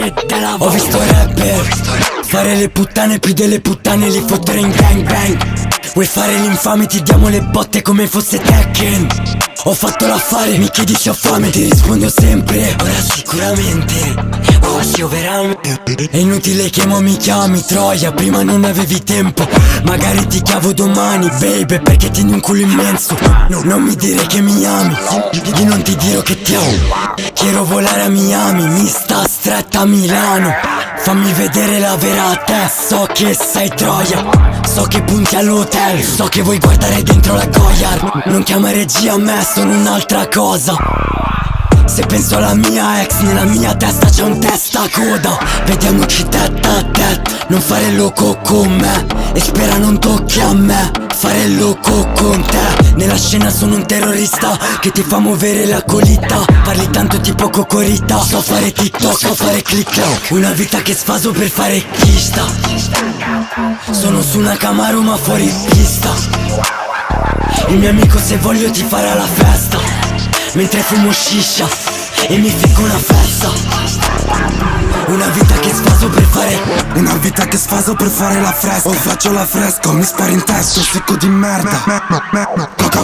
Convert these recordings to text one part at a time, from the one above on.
shit della voce. Ho visto rapper fare le puttane più delle puttane, li fottere in gang bang. Vuoi fare l'infame, ti diamo le botte come fosse Tekken. Ho fatto l'affare, mi chiedi se ho fame, ti rispondo sempre, ora sicuramente. Oh sì, veramente. È inutile che mo mi chiami Troia, prima non avevi tempo. Magari ti chiavo domani, baby, perché tieni un culo immenso. Non mi dire che mi ami, io non ti dirò che ti amo. Quiero volare a Miami, mi sta stretta a Milano. Fammi vedere la vera te, so che sei Troia, so che punti all'hotel, so che vuoi guardare dentro la Goyard. Non chiamare G a me, sono un'altra cosa. Se penso alla mia ex, nella mia testa c'è un testacoda. Vediamoci tête a tête, non fare il loco con me, e spera non tocchi a me fare il loco con te. Nella scena sono un terrorista che ti fa muovere la colita. Parli tanto tipo cocorita, so fare TikTok, so fare click. Una vita che sfaso per fare chista. Sono su una Camaro ma fuori pista. Il mio amico se voglio ti farà la festa, mentre fumo shisha e mi ficco una festa. Una vita che sfaso per fare, una vita che sfaso per fare la fresca. O faccio la fresca, mi spari in testa, secco di merda.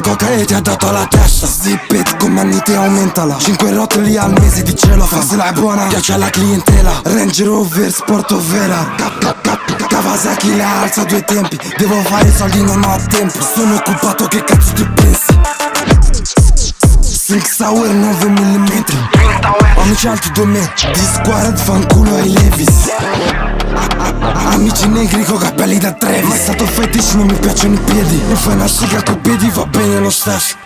Coca e ti ha dato la testa. Zip it, comandite aumentala. 5 rotoli al mese di cielo fa. Se la è buona, piace alla clientela. Range Rover, sport o vera. Kawasaki la alza a due tempi. Devo fare soldi, non ho tempo. Sono occupato, che cazzo ti pensi? Silk Sour 9 mm. Amici alti 2 metri. Di squad fanculo ai Levis. Amici negri con capelli da Trevi. Ma è stato fetish, non mi piacciono i piedi. Mi fai una siga coi piedi, va bene lo stesso.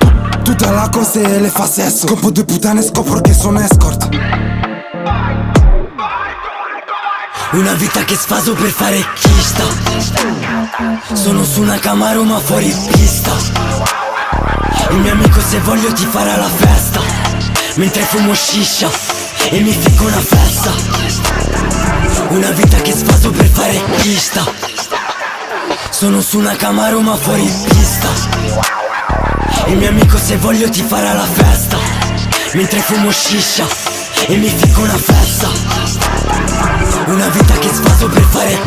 Tutta la cosa e le fa sesso. Scopo due puttane, scopro che sono escort. Una vita che sfaso per fare chista. Sono su una Camaro ma fuori pista. Il mio amico se voglio ti farà la festa, mentre fumo shisha e mi ficco una festa. Una vita che sfaso per fare chista. Sono su una Camaro ma fuori pista. Il mio amico se voglio ti farà la festa, mentre fumo shisha e mi ficco una festa. Una vita che sfaso per fare